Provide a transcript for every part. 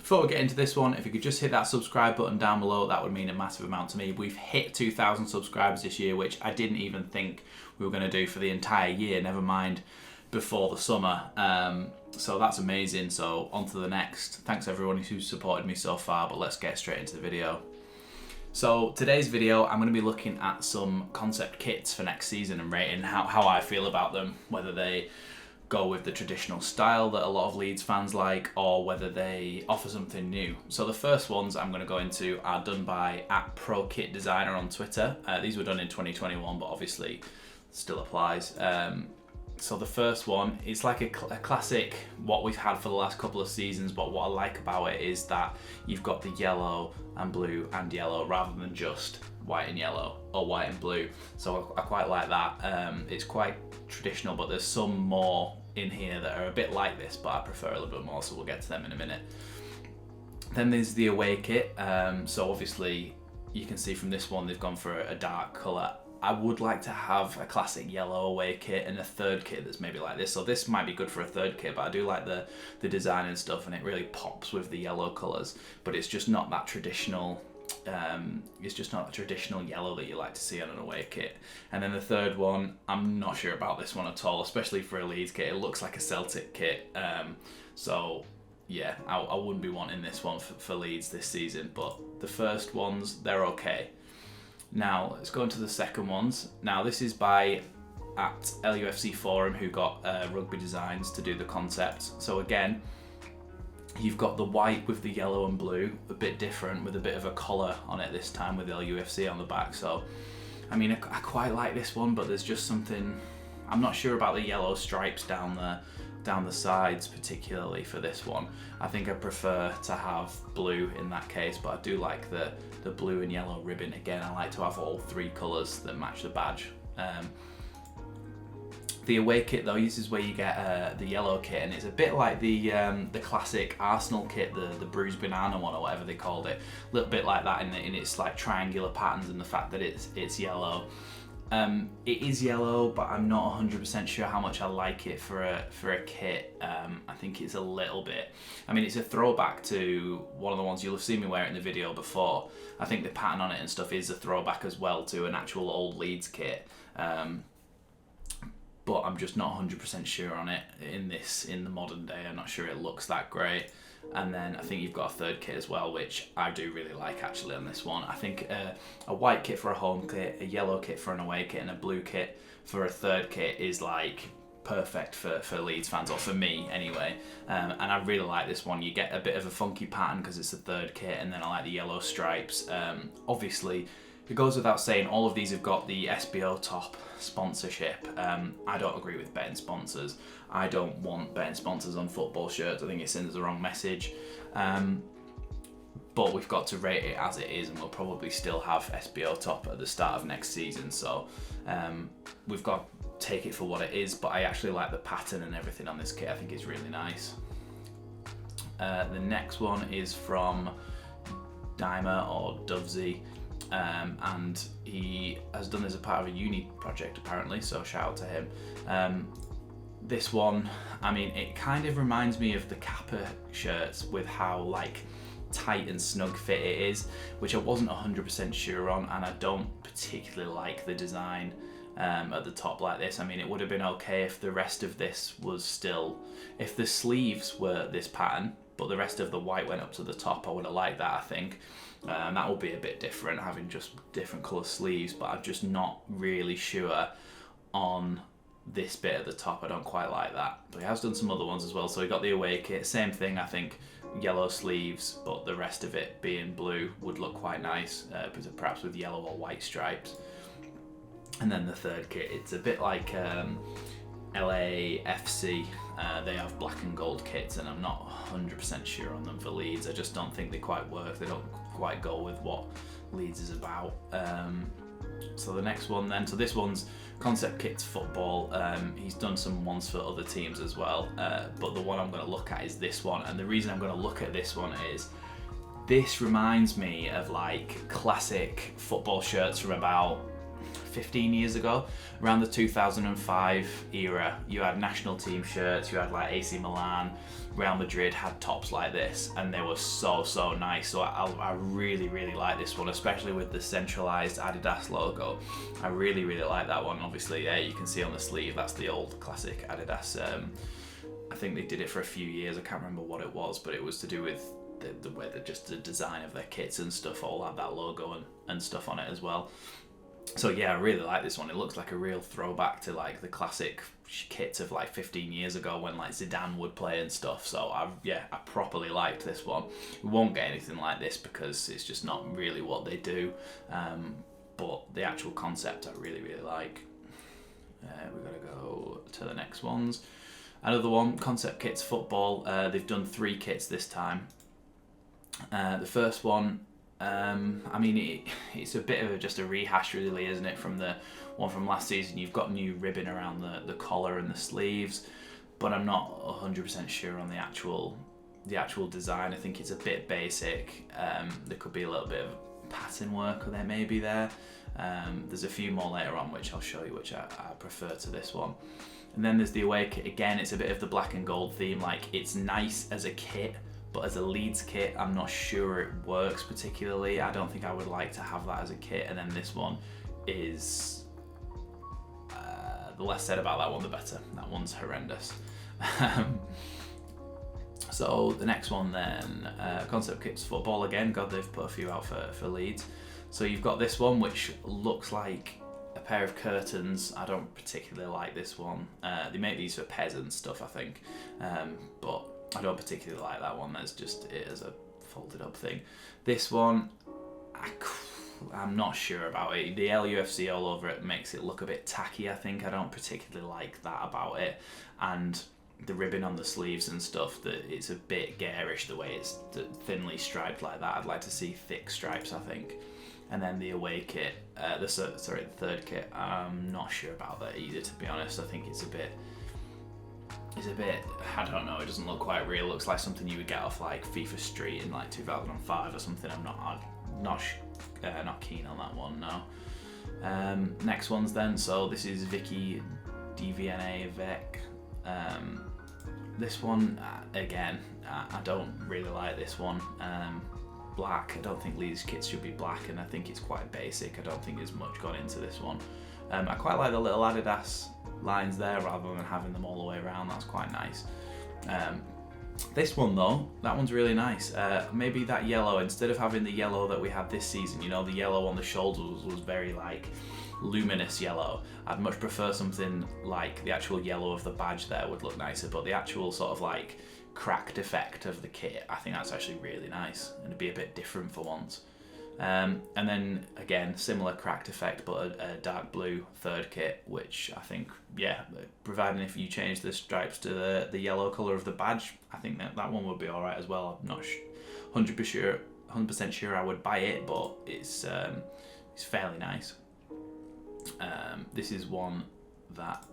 Before we get into this one, if you could just hit that subscribe button down below, that would mean a massive amount to me. We've hit 2,000 subscribers this year, which I didn't even think we were going to do for the entire year, never mind before the summer. So that's amazing. So on to the next. Thanks everyone who's supported me so far, but let's get straight into the video. So today's video, I'm going to be looking at some concept kits for next season and rating how I feel about them, whether they go with the traditional style that a lot of Leeds fans like, or whether they offer something new. So the first ones I'm going to go into are done by @ProKitDesigner on Twitter. These were done in 2021, but obviously still applies. So the first one is like a classic, what we've had for the last couple of seasons, but what I like about it is that you've got the yellow and blue and yellow rather than just white and yellow or white and blue. So I quite like that. It's quite traditional, but there's some more in here that are a bit like this, but I prefer a little bit more, so we'll get to them in a minute. Then there's the away kit. So obviously you can see from this one they've gone for a dark colour. I would like to have a classic yellow away kit and a third kit that's maybe like this. So this might be good for a third kit, but I do like the design and stuff, and it really pops with the yellow colours, but it's just not that traditional. It's just not a traditional yellow that you like to see on an away kit. And then the third one, I'm not sure about this one at all, especially for a Leeds kit. It looks like a Celtic kit. So yeah, I wouldn't be wanting this one for Leeds this season, but the first ones, they're okay. Now let's go into the second ones. Now this is by @LUFC Forum, who got Rugby Designs to do the concept. So again, you've got the white with the yellow and blue, a bit different with a bit of a collar on it this time with LUFC on the back. So I mean, I quite like this one, but there's just something, I'm not sure about the yellow stripes down the sides particularly for this one. I think I prefer to have blue in that case, but I do like the blue and yellow ribbon. Again, I like to have all three colours that match the badge. The away kit though, this is where you get the yellow kit, and it's a bit like the classic Arsenal kit, the bruised banana one or whatever they called it. A little bit like that in its like triangular patterns and the fact that it's yellow. It is yellow, but I'm not 100% sure how much I like it for a kit. I think it's a little bit, I mean, it's a throwback to one of the ones you'll have seen me wear it in the video before. I think the pattern on it and stuff is a throwback as well to an actual old Leeds kit. But I'm just not 100% sure on it in the modern day. I'm not sure it looks that great. And then I think you've got a third kit as well, which I do really like actually on this one. I think a white kit for a home kit, a yellow kit for an away kit, and a blue kit for a third kit is like perfect for Leeds fans, or for me anyway. And I really like this one. You get a bit of a funky pattern because it's a third kit, and then I like the yellow stripes. Obviously, it goes without saying, all of these have got the SBO top sponsorship. I don't agree with betting sponsors. I don't want betting sponsors on football shirts. I think it sends the wrong message. But we've got to rate it as it is, and we'll probably still have SBO top at the start of next season. So we've got to take it for what it is, but I actually like the pattern and everything on this kit. I think it's really nice. The next one is from Dimer or Dovesy. And he has done this as a part of a uni project apparently, so shout out to him. This one, I mean, it kind of reminds me of the Kappa shirts with how like tight and snug fit it is, which I wasn't 100% sure on, and I don't particularly like the design at the top like this. I mean, it would have been okay if the rest of this was still, if the sleeves were this pattern but the rest of the white went up to the top. I would have liked that, I think. That would be a bit different, having just different colour sleeves, but I'm just not really sure on this bit at the top. I don't quite like that. But he has done some other ones as well. So he got the away kit, same thing, I think, yellow sleeves, but the rest of it being blue would look quite nice, perhaps with yellow or white stripes. And then the third kit, it's a bit like LAFC. They have black and gold kits, and I'm not 100% sure on them for Leeds. I just don't think they quite work. They don't quite go with what Leeds is about. So the next one then, so this one's Concept Kits Football. He's done some ones for other teams as well, but the one I'm going to look at is this one. And the reason I'm going to look at this one is this reminds me of like classic football shirts from about 15 years ago, around the 2005 era, you had national team shirts, you had like AC Milan, Real Madrid had tops like this, and they were so nice. So I really like this one, especially with the centralized Adidas logo. I really like that one. Obviously, yeah, you can see on the sleeve, that's the old classic Adidas. I think they did it for a few years, I can't remember what it was, but it was to do with the way that just the design of their kits and stuff all had that logo and stuff on it as well. So yeah, I really like this one. It looks like a real throwback to like the classic kits of like 15 years ago when like Zidane would play and stuff. So I properly liked this one. We won't get anything like this because it's just not really what they do. But the actual concept I really like. We're gonna go to the next ones. Another one, Concept Kits Football. They've done 3 kits this time. The first one, I mean, it's a bit of just a rehash really, isn't it, from the one from last season. You've got new ribbon around the collar and the sleeves, but I'm not 100% sure on the actual design. I think it's a bit basic. There could be a little bit of pattern work there maybe there. There's a few more later on which I'll show you, which I prefer to this one. And then there's the away kit. Again, it's a bit of the black and gold theme. Like, it's nice as a kit, but as a Leeds kit, I'm not sure it works particularly. I don't think I would like to have that as a kit. And then this one is, the less said about that one, the better. That one's horrendous. So the next one then, Concept Kits Football again. God, they've put a few out for Leeds. So you've got this one, which looks like a pair of curtains. I don't particularly like this one. They make these for peasant stuff, I think, but I don't particularly like that one. There's just it as a folded up thing. This one, I'm not sure about it. The LUFC all over it makes it look a bit tacky, I think. I don't particularly like that about it. And the ribbon on the sleeves and stuff, that it's a bit garish the way it's thinly striped like that. I'd like to see thick stripes, I think. And then the away kit, the third kit, I'm not sure about that either, to be honest. I think it's a bit, I don't know, it doesn't look quite real. It looks like something you would get off like FIFA Street in like 2005 or something. I'm not keen on that one, no. Next ones then, so this is Vicky DVNA Vec. This one, again, I don't really like this one. Black, I don't think Leeds kits should be black, and I think it's quite basic. I don't think there's much gone into this one. I quite like the little Adidas lines there rather than having them all the way around. That's quite nice. This one though, that one's really nice. Maybe that yellow, instead of having the yellow that we had this season, you know, the yellow on the shoulders was very like luminous yellow. I'd much prefer something like the actual yellow of the badge there would look nicer, but the actual sort of like cracked effect of the kit, I think that's actually really nice, and it'd be a bit different for once. And then again, similar cracked effect, but a dark blue third kit, which I think, yeah, providing if you change the stripes to the yellow colour of the badge, I think that one would be alright as well. I'm not 100% sure I would buy it, but it's fairly nice. This is one that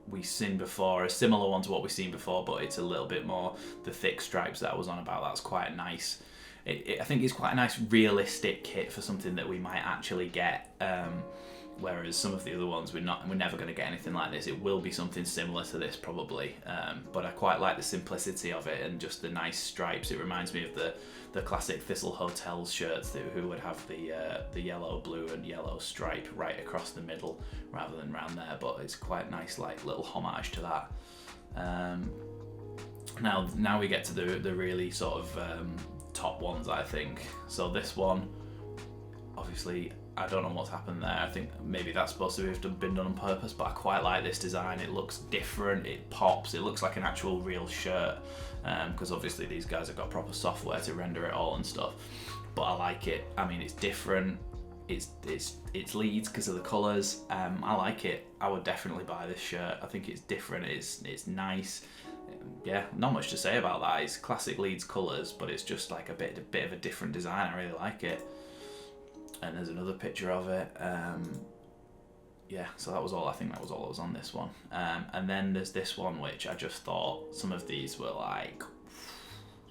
we've seen before, a similar one to what we've seen before, but it's a little bit more the thick stripes that I was on about. That's quite nice. I think it's quite a nice realistic kit for something that we might actually get, whereas some of the other ones we're never going to get anything like this. It will be something similar to this probably, but I quite like the simplicity of it and just the nice stripes. It reminds me of the classic Thistle Hotels shirts who would have the yellow, blue and yellow stripe right across the middle rather than round there, but it's quite nice, like little homage to that. Now we get to the really sort of top ones, I think. So this one, obviously, I don't know what's happened there. I think maybe that's supposed to have been done on purpose, but I quite like this design. It looks different, it pops, it looks like an actual real shirt, because obviously these guys have got proper software to render it all and stuff, but I like it. I mean, it's different, it's Leeds because of the colours. I like it. I would definitely buy this shirt. I think it's different, it's nice. Yeah, not much to say about that. It's classic Leeds colours, but it's just like a bit of a different design. I really like it. And there's another picture of it. Yeah, so that was all. I think that was all that was on this one. And then there's this one, which I just thought some of these were like,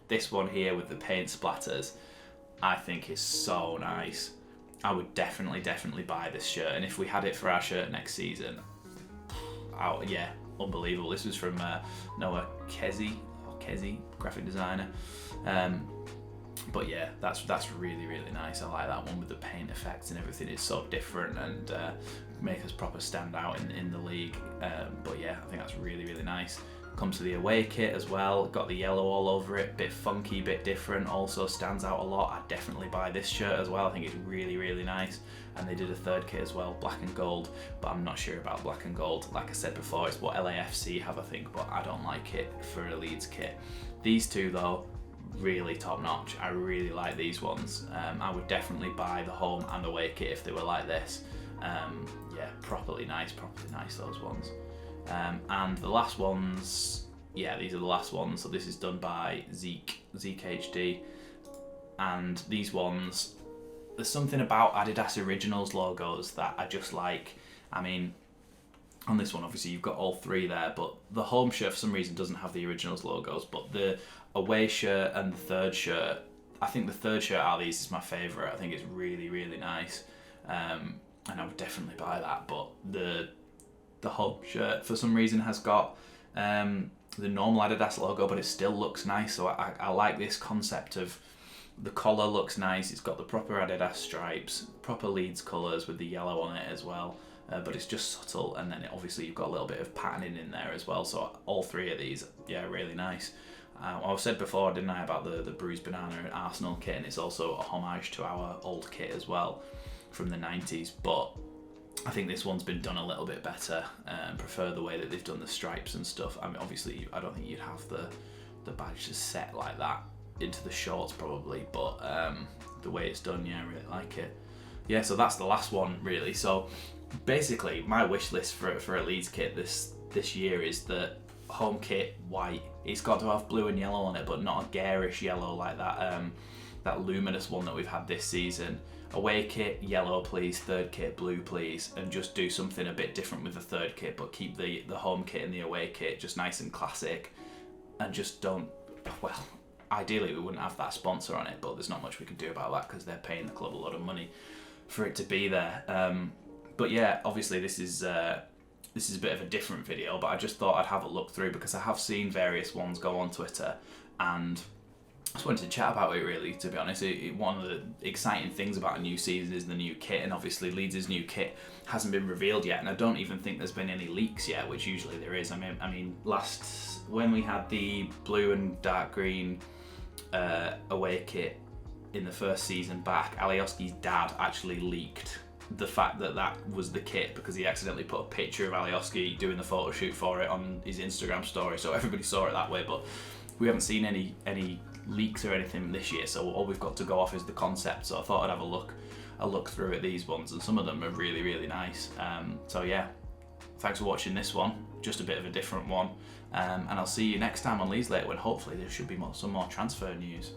this one here with the paint splatters, I think is so nice. I would definitely buy this shirt, and if we had it for our shirt next season, yeah, unbelievable. This was from Noah Kezi, graphic designer. But yeah, that's really nice. I like that one with the paint effects and everything. It's so different and make us proper stand out in the league. But yeah, I think that's really nice. Comes to the away kit as well. Got the yellow all over it, bit funky, bit different, also stands out a lot. I'd definitely buy this shirt as well. I think it's really nice. And they did a third kit as well, black and gold, but I'm not sure about black and gold. Like I said before, it's what LAFC have, I think, but I don't like it for a Leeds kit. These two though, really top notch. I really like these ones. I would definitely buy the home and away kit if they were like this. Yeah, properly nice those ones. And the last ones, yeah, these are the last ones. So this is done by Zeke HD, and these ones, there's something about Adidas Originals logos that I just like. I mean, on this one, obviously you've got all three there, but the home shirt for some reason doesn't have the Originals logos, but the away shirt and the third shirt, I think the third shirt out of these is my favourite. I think it's really nice, and I would definitely buy that. But the home shirt for some reason has got the normal Adidas logo, but it still looks nice. So I like this concept of the collar looks nice. It's got the proper Adidas stripes, proper Leeds colours with the yellow on it as well. But it's just subtle, and then obviously you've got a little bit of patterning in there as well. So all three of these, yeah, really nice. I've said before, didn't I, about the bruised banana and Arsenal kit, and it's also a homage to our old kit as well from the 90s. But I think this one's been done a little bit better, and prefer the way that they've done the stripes and stuff. I mean, obviously, I don't think you'd have the badge just set like that into the shorts probably, but the way it's done, yeah, I really like it. Yeah, so that's the last one really. So basically, my wish list for a Leeds kit this year is the home kit white. It's got to have blue and yellow on it, but not a garish yellow like that luminous one that we've had this season. Away kit yellow please, third kit blue please, and just do something a bit different with the third kit, but keep the home kit and the away kit just nice and classic, and just don't, well, ideally we wouldn't have that sponsor on it, but there's not much we can do about that because they're paying the club a lot of money for it to be there. But yeah, obviously this is a bit of a different video, but I just thought I'd have a look through because I have seen various ones go on Twitter, and I just wanted to chat about it really, to be honest. One of the exciting things about a new season is the new kit, and obviously Leeds' new kit hasn't been revealed yet, and I don't even think there's been any leaks yet, which usually there is. I mean, when we had the blue and dark green away kit in the first season back, Alioski's dad actually leaked the fact that was the kit because he accidentally put a picture of Alioski doing the photo shoot for it on his Instagram story, so everybody saw it that way. But we haven't seen any leaks or anything this year, so all we've got to go off is the concept. So I thought I'd have a look through at these ones, and some of them are really nice. So yeah, thanks for watching this one, just a bit of a different one, and I'll see you next time on Leeds Lately, when hopefully there should be some more transfer news.